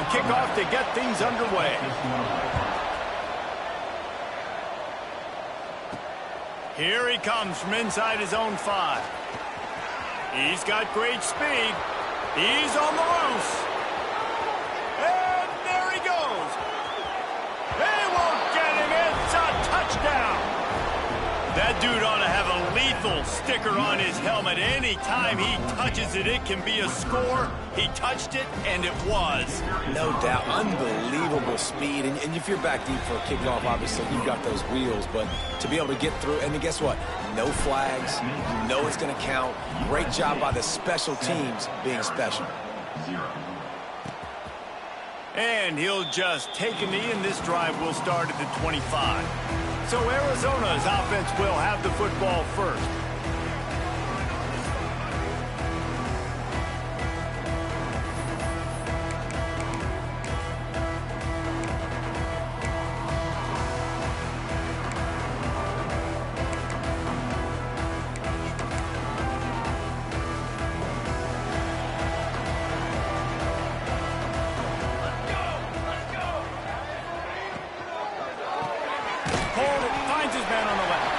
kickoff to get things underway. Here he comes from inside his own 5. He's got great speed. He's on the loose. And there he goes. They won't get him. It's a touchdown. That dude ought to have a lethal sticker on his helmet. Any time he touches it, it can be a score. He touched it, and it was. No doubt. Unbelievable speed. And if you're back deep for a kickoff, obviously, you've got those wheels. But to be able to get through, and then guess what? No flags. You know it's going to count. Great job by the special teams being special. And he'll just take a knee, and this drive will start at the 25. So Arizona's offense will have the football first. Finds his man on the left.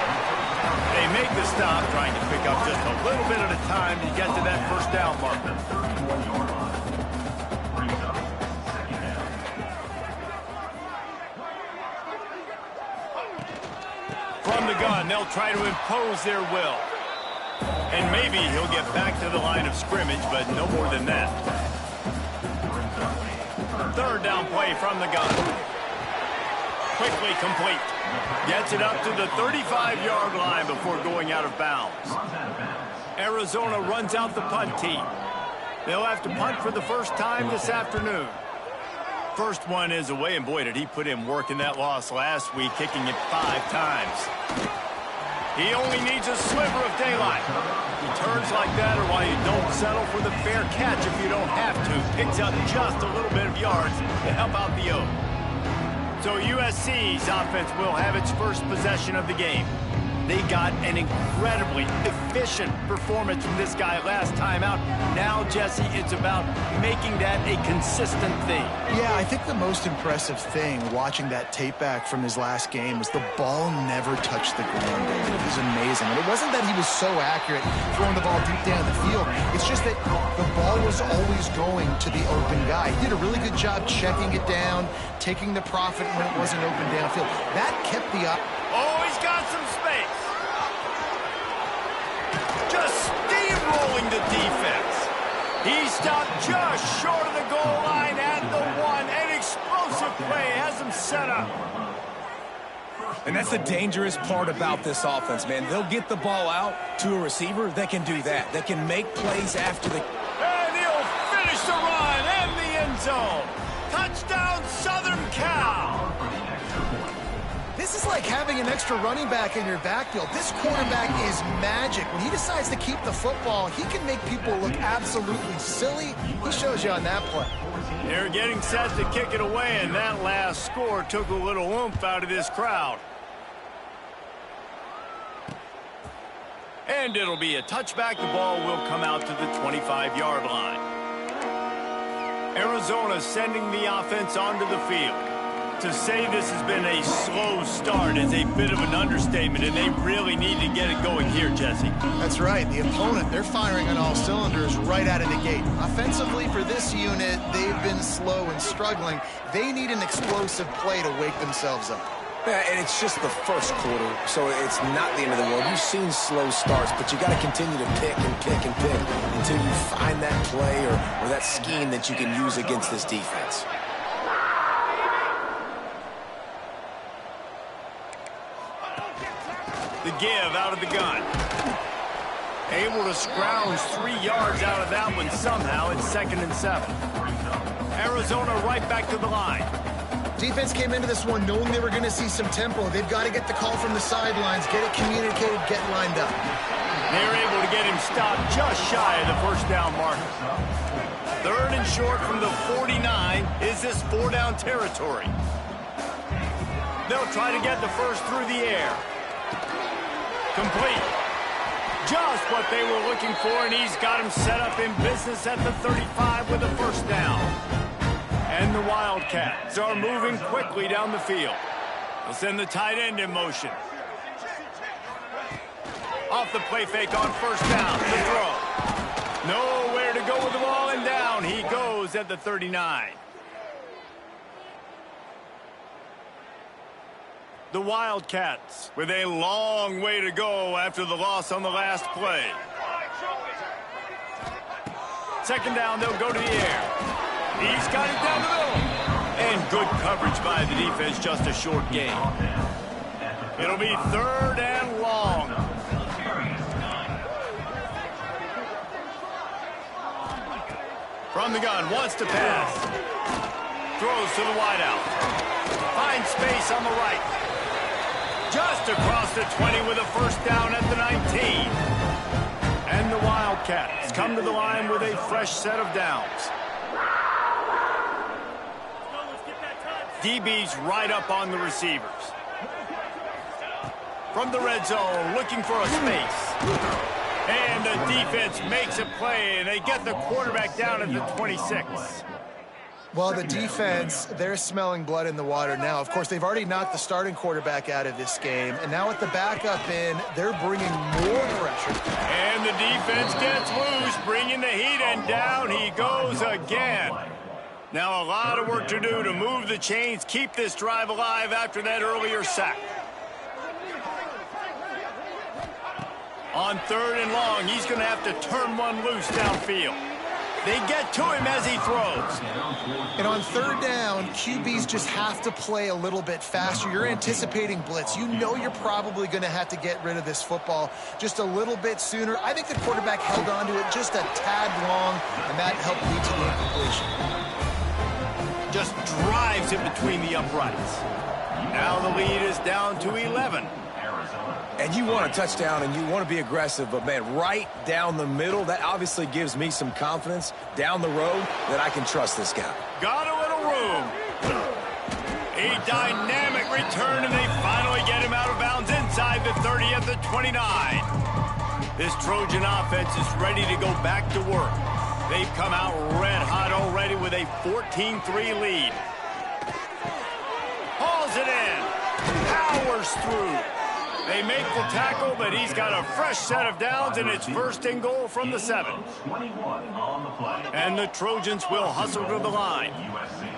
They make the stop, trying to pick up just a little bit at a time to get to that first down marker. From the gun, they'll try to impose their will. And maybe he'll get back to the line of scrimmage, but no more than that. Third down play from the gun. Quickly complete. Gets it up to the 35-yard line before going out of bounds. Arizona runs out the punt team. They'll have to punt for the first time this afternoon. First one is away, and boy, did he put in work in that loss last week, kicking it 5 times. He only needs a sliver of daylight. He turns like that, or why you don't settle for the fair catch if you don't have to. Picks up just a little bit of yards to help out the O. So USC's offense will have its first possession of the game. They got an incredibly efficient performance from this guy last time out. Now, Jesse, it's about making that a consistent thing. Yeah, I think the most impressive thing watching that tape back from his last game was the ball never touched the ground. It was amazing. And it wasn't that he was so accurate throwing the ball deep down the field. It's just that the ball was always going to the open guy. He did a really good job checking it down, taking the profit when it wasn't open downfield. That kept the... Oh, he's got some space. Just steamrolling the defense. He stopped just short of the goal line at the 1. An explosive play has him set up. And that's the dangerous part about this offense, man. They'll get the ball out to a receiver that can do that. That can make plays after the... And he'll finish the run and the end zone. Touchdown, Southern Cal. This is like having an extra running back in your backfield. This quarterback is magic. When he decides to keep the football, he can make people look absolutely silly. He shows you on that play. They're getting set to kick it away, and that last score took a little oomph out of this crowd. And it'll be a touchback. The ball will come out to the 25-yard line. Arizona sending the offense onto the field. To say this has been a slow start is a bit of an understatement, and they really need to get it going here, Jesse. That's right. The opponent, they're firing on all cylinders right out of the gate. Offensively, for this unit, they've been slow and struggling. They need an explosive play to wake themselves up. Yeah, and it's just the first quarter, so it's not the end of the world. You've seen slow starts, but you got to continue to pick and pick and pick until you find that play or that scheme that you can use against this defense. The give out of the gun. Able to scrounge 3 yards out of that one somehow. It's 2nd and 7. Arizona right back to the line. Defense came into this one knowing they were going to see some tempo. They've got to get the call from the sidelines, get it communicated, get lined up. They're able to get him stopped just shy of the first down marker. 3rd and short from the 49. Is this 4-down territory? They'll try to get the first through the air. Complete. Just what they were looking for, and he's got him set up in business at the 35 with a first down. And the Wildcats are moving quickly down the field. They'll send the tight end in motion. Off the play fake on first down. The throw. Nowhere to go with the ball, and down he goes at the 39. The Wildcats with a long way to go after the loss on the last play. Second down, they'll go to the air. He's got it down the middle. And good coverage by the defense, just a short gain. It'll be third and long. From the gun, wants to pass. Throws to the wideout. Finds space on the right. Just across the 20 with a first down at the 19. And the Wildcats come to the line with a fresh set of downs. DB's right up on the receivers. From the red zone, looking for a space. And the defense makes a play, and they get the quarterback down at the 26. Well, the defense, they're smelling blood in the water now. Of course, they've already knocked the starting quarterback out of this game, and now with the backup in, they're bringing more pressure. And the defense gets loose, bringing the heat, and down he goes again. Now a lot of work to do to move the chains, keep this drive alive after that earlier sack. On third and long, he's going to have to turn one loose downfield. They get to him as he throws. And on third down, QBs just have to play a little bit faster. You're anticipating blitz. You know you're probably going to have to get rid of this football just a little bit sooner. I think the quarterback held on to it just a tad long, and that helped lead to the incompletion. Just drives it between the uprights. Now the lead is down to 11. And you want a touchdown and you want to be aggressive, but, man, right down the middle, that obviously gives me some confidence down the road that I can trust this guy. Got a little room. A dynamic return, and they finally get him out of bounds inside the 30 at the 29. This Trojan offense is ready to go back to work. They've come out red hot already with a 14-3 lead. Hauls it in. Powers through. They make the tackle, but he's got a fresh set of downs, and it's first and goal from the 7. And the Trojans will hustle to the line.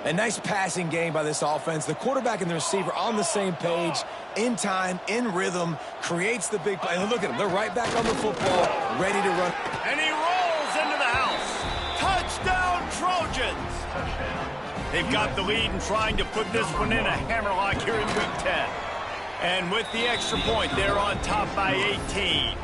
A nice passing game by this offense. The quarterback and the receiver on the same page, in time, in rhythm, creates the big play. And look at them. They're right back on the football, ready to run. And he rolls into the house. Touchdown, Trojans! They've got the lead and trying to put this one in a hammerlock here in Week 10. And with the extra point, they're on top by 18.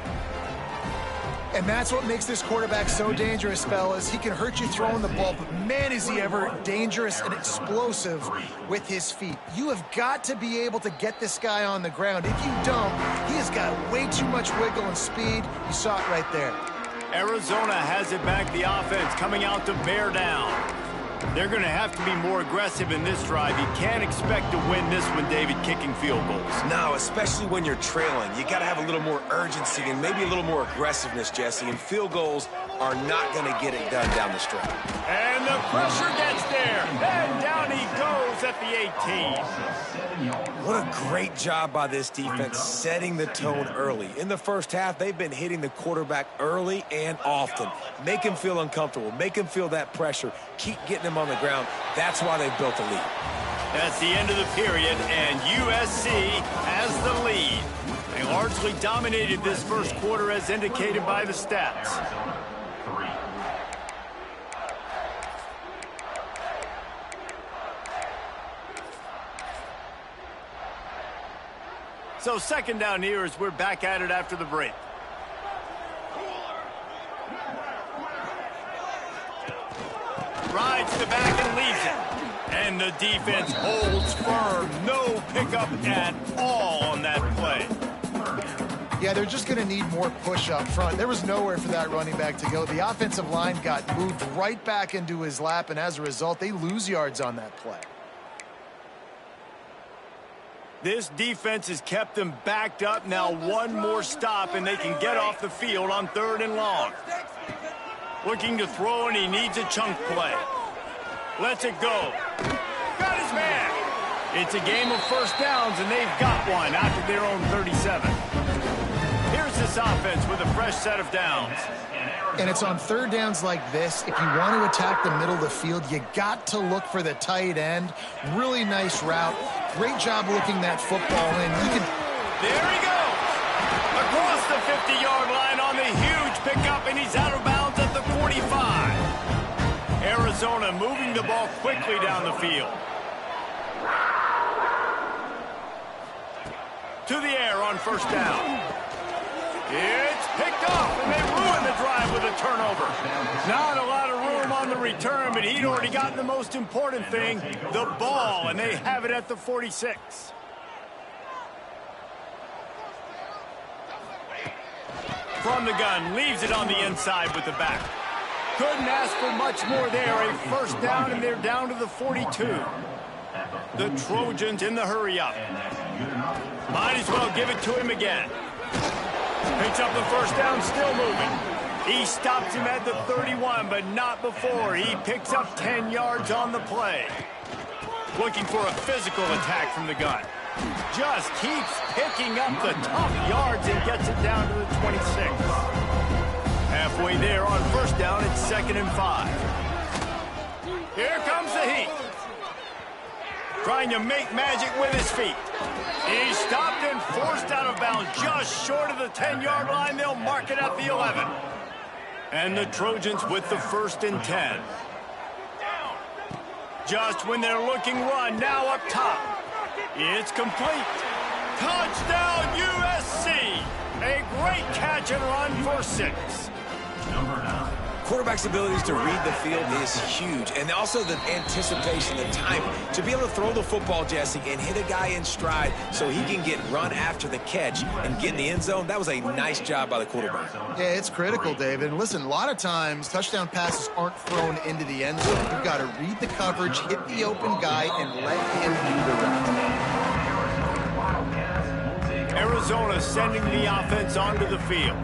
And that's what makes this quarterback so dangerous, fellas. He can hurt you throwing the ball, but man, is he ever dangerous and explosive with his feet. You have got to be able to get this guy on the ground. If you don't, he has got way too much wiggle and speed. You saw it right there. Arizona has it back, the offense coming out to bear down. They're going to have to be more aggressive in this drive. You can't expect to win this one, David, kicking field goals. No, especially when you're trailing. You got to have a little more urgency and maybe a little more aggressiveness, Jesse. And field goals are not going to get it done down the stretch. And the pressure gets there. And down he goes at the 18. What a great job by this defense setting the tone early. In the first half, they've been hitting the quarterback early and often. Make him feel uncomfortable. Make him feel that pressure. Keep getting him on the ground. That's why they've built a lead. That's the end of the period, and USC has the lead. They largely dominated this first quarter as indicated by the stats. So second down here as we're back at it after the break. Rides the back and leaves it. And the defense holds firm. No pickup at all on that play. Yeah, they're just going to need more push up front. There was nowhere for that running back to go. The offensive line got moved right back into his lap, and as a result, they lose yards on that play. This defense has kept them backed up. Now one more stop, and they can get off the field on third and long. Looking to throw, and he needs a chunk play. Lets it go. Got his man. It's a game of first downs, and they've got one after their own 37. Here's this offense with a fresh set of downs. And it's on third downs like this. If you want to attack the middle of the field, you got to look for the tight end. Really nice route. Great job looking that football in. There he goes. Across the 50-yard line on the huge pickup, and he's out of bounds at the 45. Arizona moving the ball quickly down the field. To the air on first down. It's picked off, and they ruin the drive with a turnover. Not a lot of room on the return, but he'd already gotten the most important thing, the ball, and they have it at the 46. From the gun, leaves it on the inside with the back. Couldn't ask for much more there. A first down, and they're down to the 42. The Trojans in the hurry-up. Might as well give it to him again. Picks up the first down, still moving. He stops him at the 31, but not before. He picks up 10 yards on the play. Looking for a physical attack from the gun. Just keeps picking up the tough yards and gets it down to the 26. Halfway there on first down, it's 2nd and 5. Here comes the heat. Trying to make magic with his feet. He's stopped and forced out of bounds just short of the 10-yard line. They'll mark it at the 11. And the Trojans with the 1st and 10. Just when they're looking run, now up top. It's complete. Touchdown USC. A great catch and run for 6. Quarterback's abilities to read the field is huge, and also the anticipation, the timing. To be able to throw the football, Jesse, and hit a guy in stride so he can get run after the catch and get in the end zone, that was a nice job by the quarterback. Yeah, it's critical, David. And listen, a lot of times touchdown passes aren't thrown into the end zone. You've got to read the coverage, hit the open guy, and let him do the rest. Arizona sending the offense onto the field.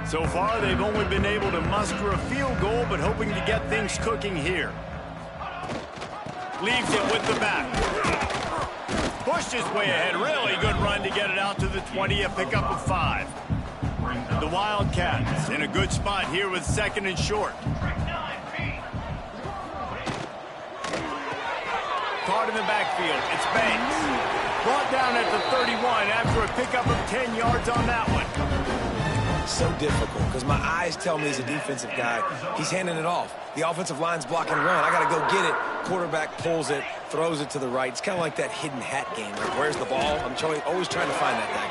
So far, they've only been able to muster a field goal, but hoping to get things cooking here. Leaves it with the back. Pushed his way ahead. Really good run to get it out to the 20, a pickup of 5. The Wildcats in a good spot here with 2nd and short. Caught in the backfield. It's Banks. Brought down at the 31 after a pickup of 10 yards on that one. So difficult because my eyes tell me he's a defensive guy. He's handing it off. The offensive line's blocking run. I got to go get it. Quarterback pulls it, throws it to the right. It's kind of like that hidden hat game. Like, where's the ball? I'm always trying to find that guy.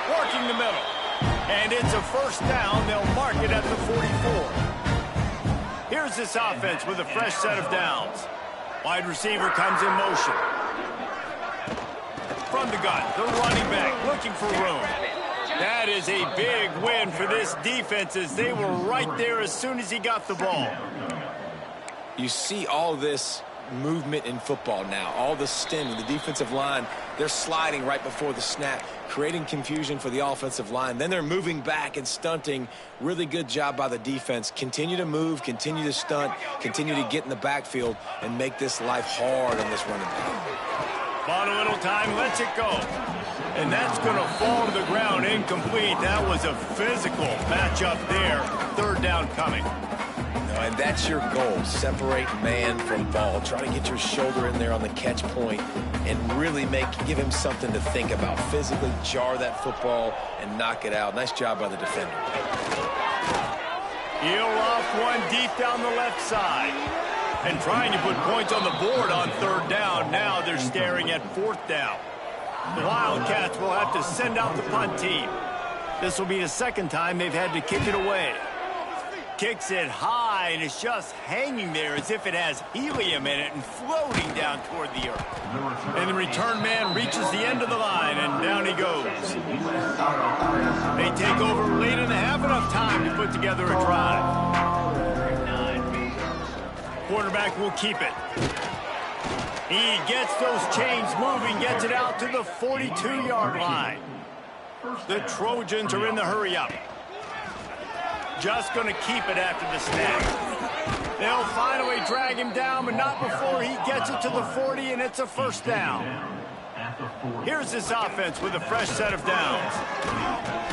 Working the middle. And it's a first down. They'll mark it at the 44. Here's this offense with a fresh set of downs. Wide receiver comes in motion. From the gun, the running back looking for room. That is a big win for this defense as they were right there as soon as he got the ball. You see all this movement in football now, all the stemming, the defensive line, they're sliding right before the snap, creating confusion for the offensive line. Then they're moving back and stunting. Really good job by the defense. Continue to move, continue to stunt, continue to get in the backfield and make this life hard on this running back. Bought a little time, lets it go. And that's going to fall to the ground incomplete. That was a physical matchup there. 3rd down coming. And that's your goal. Separate man from ball. Try to get your shoulder in there on the catch point and really give him something to think about. Physically jar that football and knock it out. Nice job by the defender. Heel off one deep down the left side. And trying to put points on the board on 3rd down. Now they're staring at 4th down. The Wildcats will have to send out the punt team. This will be the 2nd time they've had to kick it away. Kicks it high, and it's just hanging there as if it has helium in it and floating down toward the earth. And the return man reaches the end of the line, and down he goes. They take over late in the half, enough time to put together a drive. Quarterback will keep it. He gets those chains moving, gets it out to the 42-yard line. The Trojans are in the hurry-up. Just going to keep it after the snap. They'll finally drag him down, but not before he gets it to the 40, and it's a first down. Here's this offense with a fresh set of downs.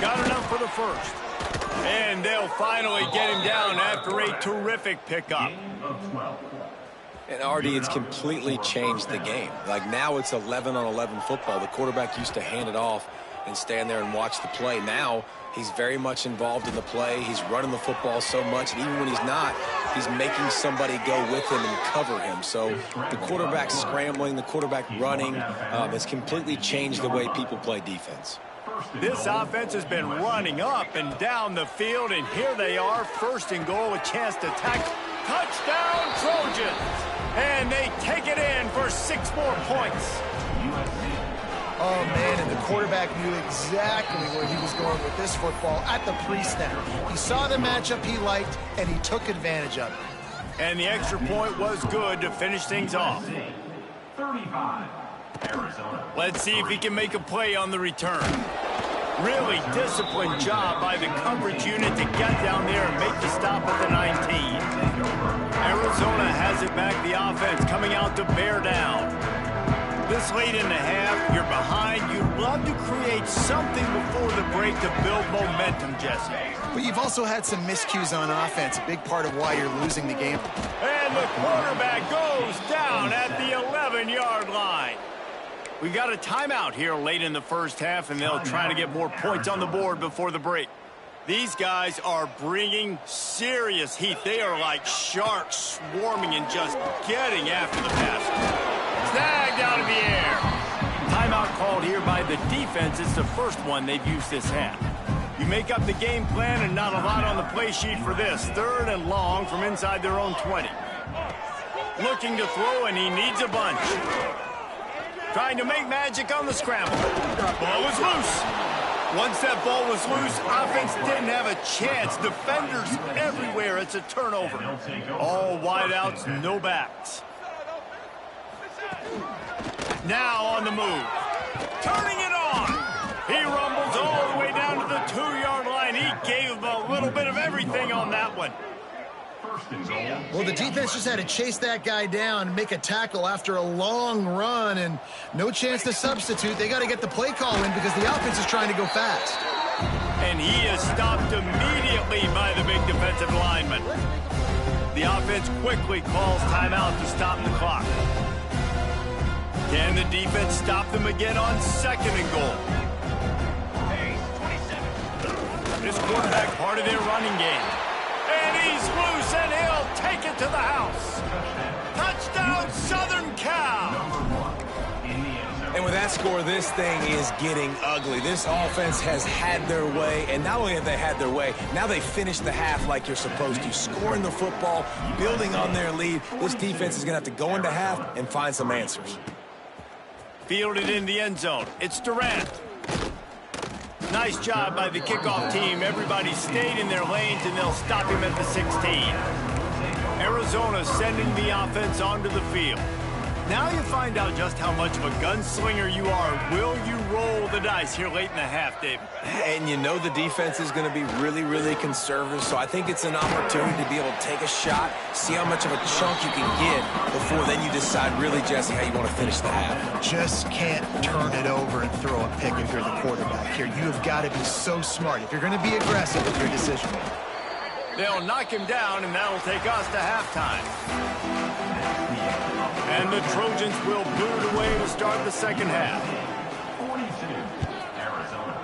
Got enough for the first. And they'll finally get him down after a terrific pickup. And Artie, it's completely changed the game. Like now it's 11-on-11 football. The quarterback used to hand it off and stand there and watch the play. Now he's very much involved in the play. He's running the football so much, and even when he's not, he's making somebody go with him and cover him. So the quarterback scrambling, the quarterback running has completely changed the way people play defense. This offense has been running up and down the field, and here they are, first and goal, a chance to tackle. Touchdown, Trojans! And they take it in for 6 more points. Oh, man, and the quarterback knew exactly where he was going with this football at the pre-snap. He saw the matchup he liked, and he took advantage of it. And the extra point was good to finish things off. 35, Arizona. Let's see if he can make a play on the return. Really disciplined job by the coverage unit to get down there and make the stop at the 19. Arizona has it back, the offense coming out to bear down. This late in the half, you're behind. You'd love to create something before the break to build momentum, Jesse. But you've also had some miscues on offense, a big part of why you're losing the game. And the quarterback goes down at the 11-yard line. We got a timeout here late in the first half, and they'll try to get more points on the board before the break. These guys are bringing serious heat. They are like sharks swarming and just getting after the pass. Snagged out of the air. Timeout called here by the defense. It's the first one they've used this half. You make up the game plan and not a lot on the play sheet for this. 3rd and long from inside their own 20. Looking to throw, and he needs a bunch. Trying to make magic on the scramble. Ball was loose. Once that ball was loose, offense didn't have a chance. Defenders everywhere. It's a turnover. All wideouts, no backs. Now on the move. Turning it on. He rumbles all the way down to the 2-yard line. He gave him a little bit of everything on that one. Well, the defense just had to chase that guy down and make a tackle after a long run, and no chance to substitute. They got to get the play call in because the offense is trying to go fast. And he is stopped immediately by the big defensive lineman. The offense quickly calls timeout to stop the clock. Can the defense stop them again on 2nd and goal? This quarterback part of their running game. And he's loose, and he'll take it to the house. Touchdown, Southern Cal. And with that score, this thing is getting ugly. This offense has had their way, and not only have they had their way, now they finished the half like you're supposed to. Scoring the football, building on their lead. This defense is going to have to go into half and find some answers. Fielded in the end zone. It's Durant. Nice job by the kickoff team. Everybody stayed in their lanes, and they'll stop him at the 16. Arizona sending the offense onto the field. Now you find out just how much of a gunslinger you are. Will you roll the dice here late in the half, David? And you know the defense is going to be really, really conservative, so I think it's an opportunity to be able to take a shot, see how much of a chunk you can get before then you decide really, Jesse, how you want to finish the half. Just can't turn it over and throw a pick if you're the quarterback here. You have got to be so smart if you're going to be aggressive with your decision. They'll knock him down, and that'll take us to halftime. And the Trojans will boot it away to start the second half. 42, Arizona,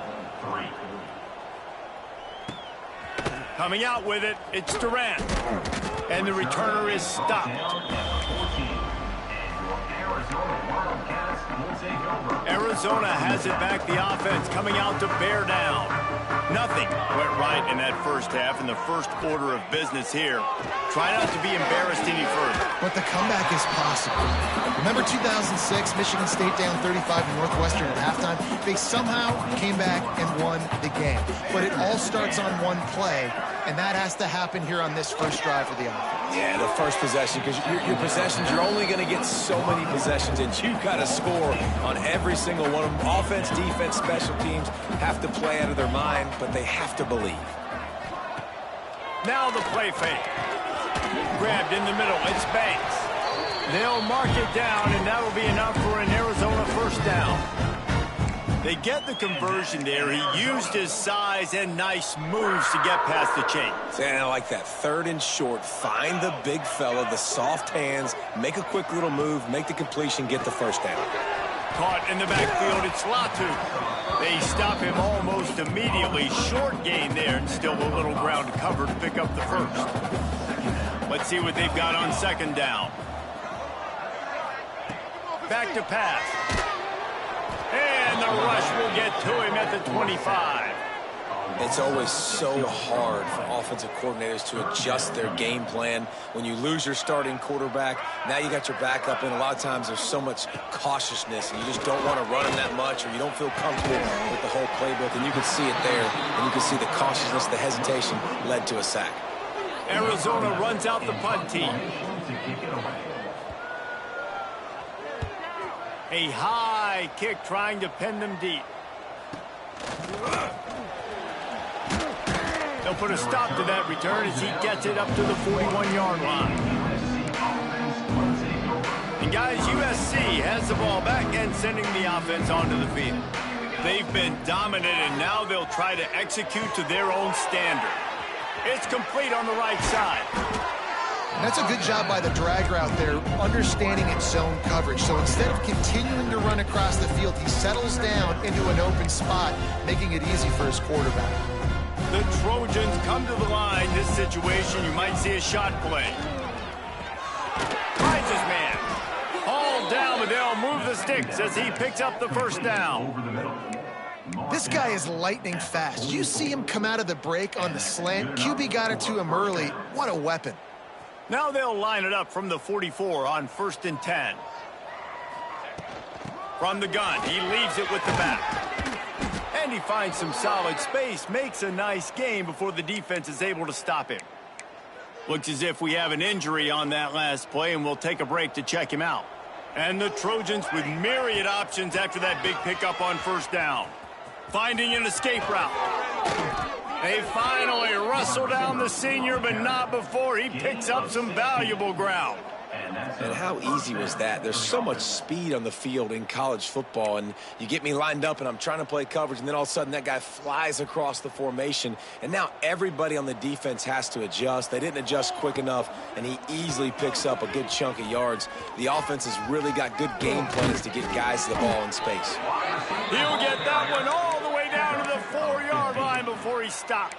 3. Coming out with it, it's Durant. And the returner is stopped. Arizona has it back, the offense coming out to bear down. Nothing went right in that first half, in the first order of business here. Try not to be embarrassed any further. But the comeback is possible. Remember 2006, Michigan State down 35 to Northwestern at halftime? They somehow came back and won the game. But it all starts on one play, and that has to happen here on this first drive for the offense. Yeah, the first possession, because your possessions, you're only going to get so many possessions, and you've got to score on every single one of them. Offense, defense, special teams have to play out of their mind, but they have to believe. Now the play fake. Grabbed in the middle. It's Banks. They'll mark it down, and that'll be enough for an Arizona first down. They get the conversion there. He used his size and nice moves to get past the chains. And I like that. 3rd and short. Find the big fella, the soft hands, make a quick little move, make the completion, get the first down. Caught in the backfield, it's Latu. They stop him almost immediately. Short gain there, and still a little ground cover to pick up the first. Let's see what they've got on 2nd down. Back to pass. And the rush will get to him at the 25. It's always so hard for offensive coordinators to adjust their game plan. When you lose your starting quarterback, now you got your backup, and a lot of times there's so much cautiousness, and you just don't want to run him that much, or you don't feel comfortable with the whole playbook, and you can see it there, and you can see the cautiousness, the hesitation led to a sack. Arizona runs out the punt team. A high kick trying to pin them deep. They'll put a stop to that return as he gets it up to the 41-yard line. And guys, USC has the ball back and sending the offense onto the field. They've been dominant, and now they'll try to execute to their own standard. It's complete on the right side. And that's a good job by the drag route there, understanding its zone coverage. So instead of continuing to run across the field, he settles down into an open spot, making it easy for his quarterback. The Trojans come to the line. This situation, you might see a shot play. Finds his man. Hauled down, but they'll move the sticks as he picks up the first down. This guy is lightning fast. You see him come out of the break on the slant. QB got it to him early. What a weapon. Now they'll line it up from the 44 on 1st and 10. From the gun, he leaves it with the back. And he finds some solid space, makes a nice game before the defense is able to stop him. Looks as if we have an injury on that last play, and we'll take a break to check him out. And the Trojans with myriad options after that big pickup on 1st down. Finding an escape route. They finally wrestle down the senior, but not before he picks up some valuable ground. And how easy was that? There's so much speed on the field in college football, and you get me lined up and I'm trying to play coverage, and then all of a sudden that guy flies across the formation, and now everybody on the defense has to adjust. They didn't adjust quick enough, and he easily picks up a good chunk of yards. The offense has really got good game plans to get guys to the ball in space. He'll get that one all the way down to the 4-yard line before he stopped.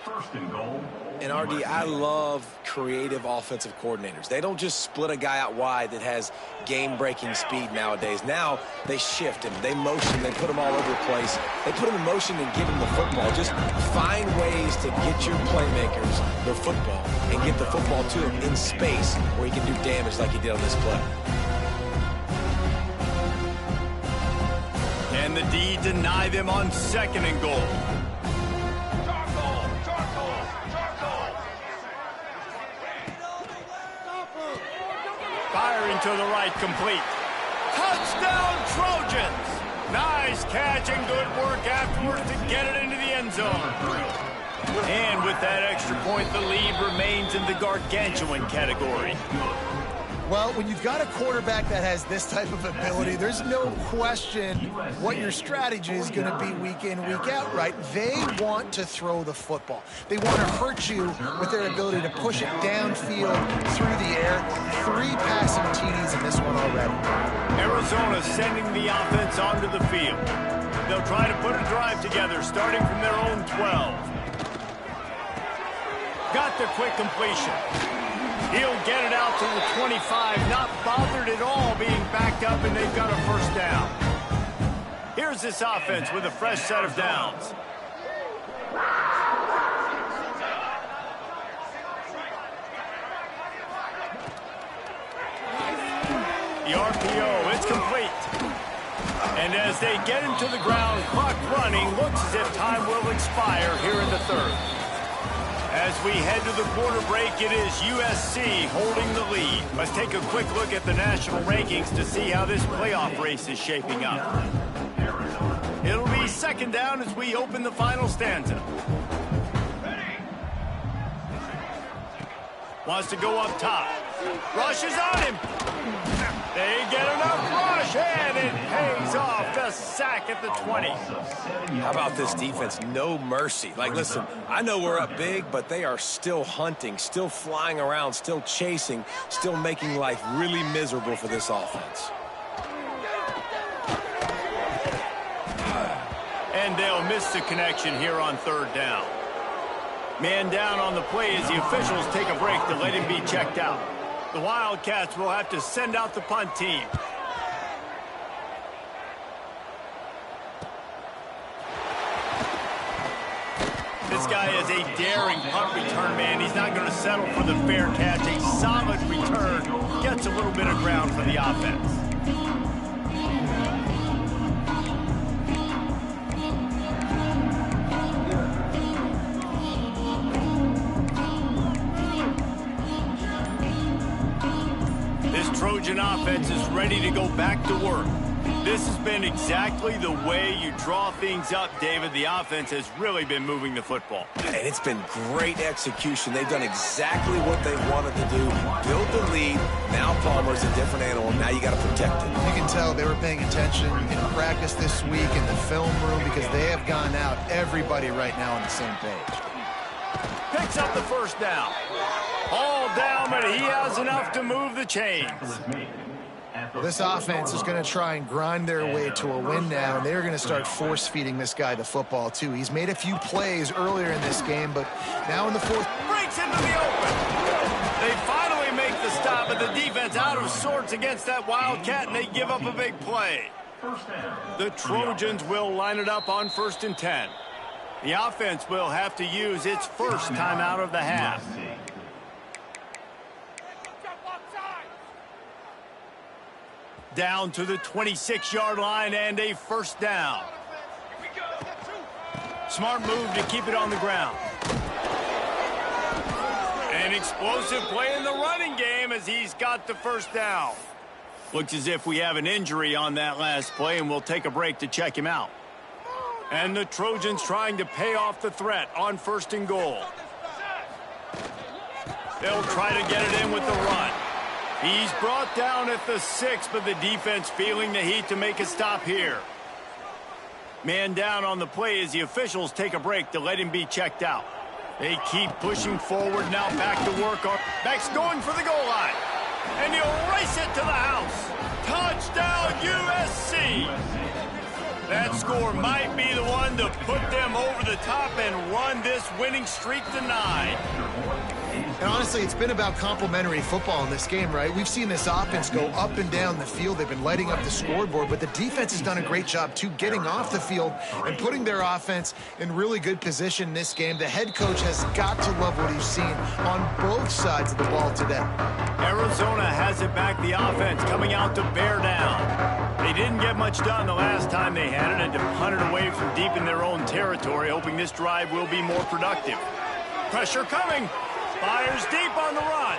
And RD, I love creative offensive coordinators. They don't just split a guy out wide that has game-breaking speed nowadays. Now they shift him, they motion, they put him all over the place. They put him in motion and give him the football. Just find ways to get your playmakers the football and get the football to him in space where he can do damage like he did on this play. And the D deny them on 2nd and goal. Firing to the right, complete. Touchdown, Trojans! Nice catch and good work afterwards to get it into the end zone. And with that extra point, the lead remains in the gargantuan category. Well, when you've got a quarterback that has this type of ability, there's no question what your strategy is going to be week in, week out, right? They want to throw the football. They want to hurt you with their ability to push it downfield through the air. 3 passing TDs in this one already. Arizona sending the offense onto the field. They'll try to put a drive together, starting from their own 12. Got the quick completion. He'll get it out to the 25, not bothered at all being backed up, and they've got a first down. Here's this offense with a fresh set of downs. The RPO, it's complete. And as they get him to the ground, clock running, looks as if time will expire here in the 3rd. As we head to the quarter break, it is USC holding the lead. Let's take a quick look at the national rankings to see how this playoff race is shaping up. It'll be 2nd down as we open the final stanza. Wants to go up top. Rushes on him. They get enough rush, and it pays off. The sack at the 20. How about this defense? No mercy. Like, listen, I know we're up big, but they are still hunting, still flying around, still chasing, still making life really miserable for this offense. And they'll miss the connection here on third down. Man down on the play as the officials take a break to let him be checked out. The Wildcats will have to send out the punt team. This guy is a daring punt return man. He's not going to settle for the fair catch. A solid return. Gets a little bit of ground for the offense. Trojan offense is ready to go back to work. This has been exactly the way you draw things up, David. The offense has really been moving the football. And it's been great execution. They've done exactly what they wanted to do. Build the lead. Now Palmer's a different animal. Now you got to protect him. You can tell they were paying attention in practice this week in the film room because they have gone out, everybody right now on the same page. Picks up the first down. All down, but he has enough to move the chains. Well, this offense is going to try and grind their way to a win now, and they're going to start force-feeding this guy the football, too. He's made a few plays earlier in this game, but now in the fourth... Breaks into the open. They finally make the stop, but the defense out of sorts against that Wildcat, and they give up a big play. The Trojans will line it up on 1st and 10. The offense will have to use its first timeout of the half. Down to the 26-yard line and a first down. Smart move to keep it on the ground. An explosive play in the running game as he's got the first down. Looks as if we have an injury on that last play, and we'll take a break to check him out. And the Trojans trying to pay off the threat on 1st and goal. They'll try to get it in with the run. He's brought down at the 6, but the defense feeling the heat to make a stop here. Man down on the play as the officials take a break to let him be checked out. They keep pushing forward, now back to work. Beck's going for the goal line. And he'll race it to the house. Touchdown, USC! That score might be the one to put them over the top and run this winning streak to 9. And honestly, it's been about complementary football in this game, right? We've seen this offense go up and down the field. They've been lighting up the scoreboard, but the defense has done a great job, too, getting off the field and putting their offense in really good position in this game. The head coach has got to love what he's seen on both sides of the ball today. Arizona has it back, the offense coming out to bear down. They didn't get much done the last time they had it and to punt it away from deep in their own territory, hoping this drive will be more productive. Pressure coming. Fires deep on the run.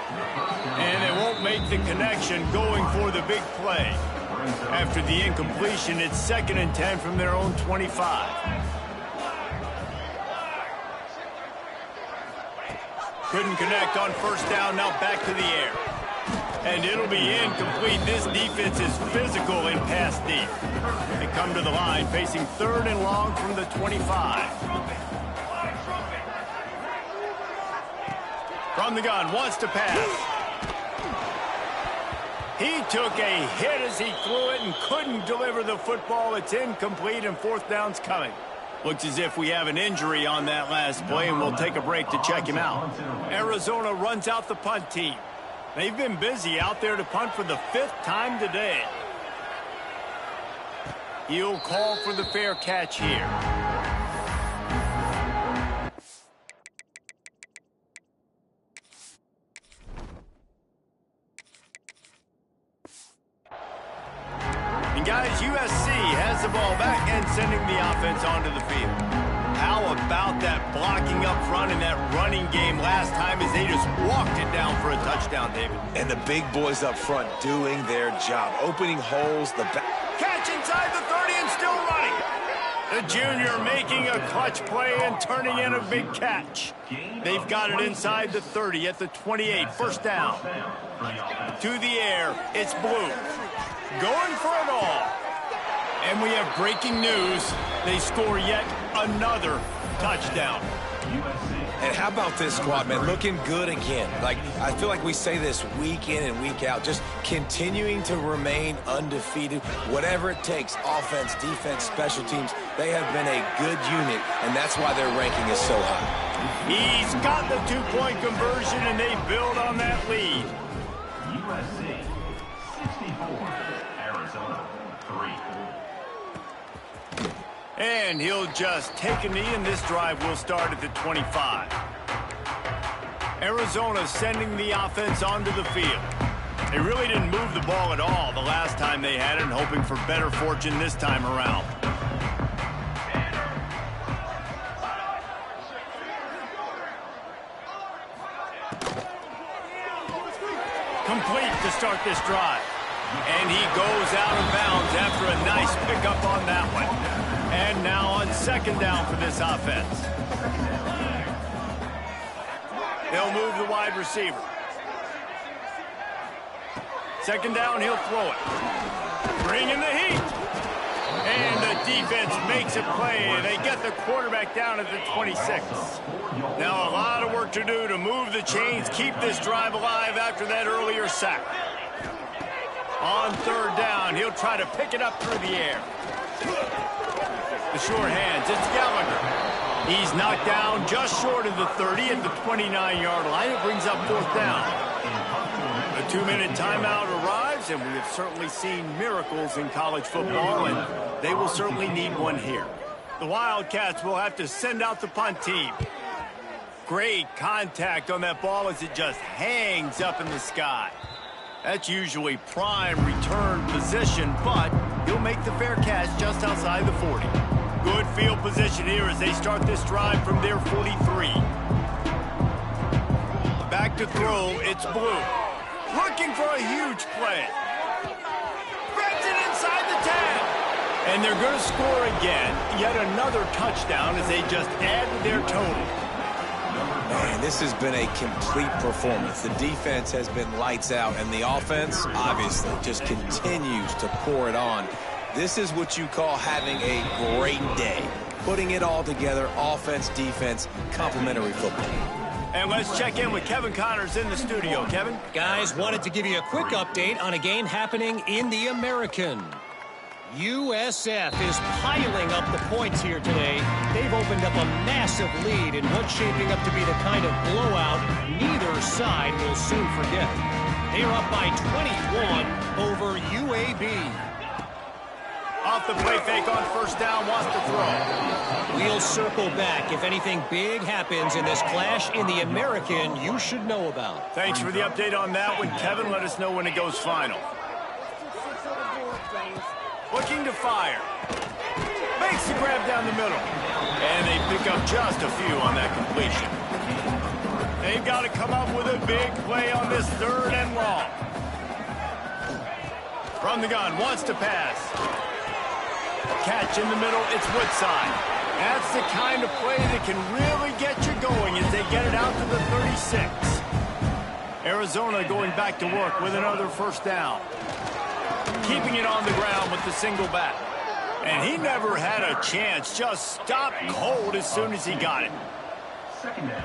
And it won't make the connection going for the big play. After the incompletion, it's 2nd and 10 from their own 25. Couldn't connect on 1st down, now back to the air. And it'll be incomplete. This defense is physical in pass deep. They come to the line facing 3rd and long from the 25. From the gun, wants to pass. He took a hit as he threw it and couldn't deliver the football. It's incomplete and 4th down's coming. Looks as if we have an injury on that last play, and we'll take a break to check him out. Arizona runs out the punt team. They've been busy out there to punt for the 5th time today. He'll call for the fair catch here. And guys, USC has the ball back and sending the offense onto the field. How about that blocking up front and that running game last time as they just walked it down for a touchdown, David? And the big boys up front doing their job, opening holes. Catch inside the 30 and still running. The The junior making a clutch play and turning in a big catch. They've got it inside the 30 at the 28. First down. To the air. It's Blue. Going for it all. And we have breaking news. They score yet another touchdown. And how about this squad, man? Looking good again. Like, I feel like we say this week in and week out, just continuing to remain undefeated. Whatever it takes, offense, defense, special teams, they have been a good unit, and that's why their ranking is so high. He's got the two-point conversion, and they build on that lead. USC 64, Arizona 3. And he'll just take a knee, and this drive will start at the 25. Arizona sending the offense onto the field. They really didn't move the ball at all the last time they had it, and hoping for better fortune this time around. Complete to start this drive. And he goes out of bounds after a nice pickup on that one. And now on second down for this offense. They'll move the wide receiver. Second down, he'll throw it. Bring in the heat. And the defense makes a play. They get the quarterback down at the 26. Now a lot of work to do to move the chains, keep this drive alive after that earlier sack. On third down, he'll try to pick it up through the air. The short hands, it's Gallagher. He's knocked down just short of the 30 at the 29-yard line. It brings up fourth down. The 2-minute timeout arrives, and we have certainly seen miracles in college football, and they will certainly need one here. The Wildcats will have to send out the punt team. Great contact on that ball as it just hangs up in the sky. That's usually prime return position, but he'll make the fair catch just outside the 40. Good field position here as they start this drive from their 43. Back to throw, it's Blue. Looking for a huge play. Grabs it inside the 10. And they're going to score again. Yet another touchdown as they just add to their total. Man, this has been a complete performance. The defense has been lights out, and the offense, obviously, just continues to pour it on. This is what you call having a great day. Putting it all together, offense, defense, complementary football. And let's check in with Kevin Connors in the studio. Kevin? Guys, wanted to give you a quick update on a game happening in the American. USF is piling up the points here today. They've opened up a massive lead in what's shaping up to be the kind of blowout neither side will soon forget. They are up by 21 over UAB. Off the play fake on first down, wants to throw. We'll circle back if anything big happens in this clash in the American you should know about. Thanks for the update on that one, Kevin. Let us know when it goes final. Looking to fire. Makes the grab down the middle. And they pick up just a few on that completion. They've got to come up with a big play on this third and long. From the gun, wants to pass. Catch in the middle, it's Woodside. That's the kind of play that can really get you going as they get it out to the 36. Arizona going back to work with another first down. Keeping it on the ground with the single back. And he never had a chance, just stopped cold as soon as he got it. Second down.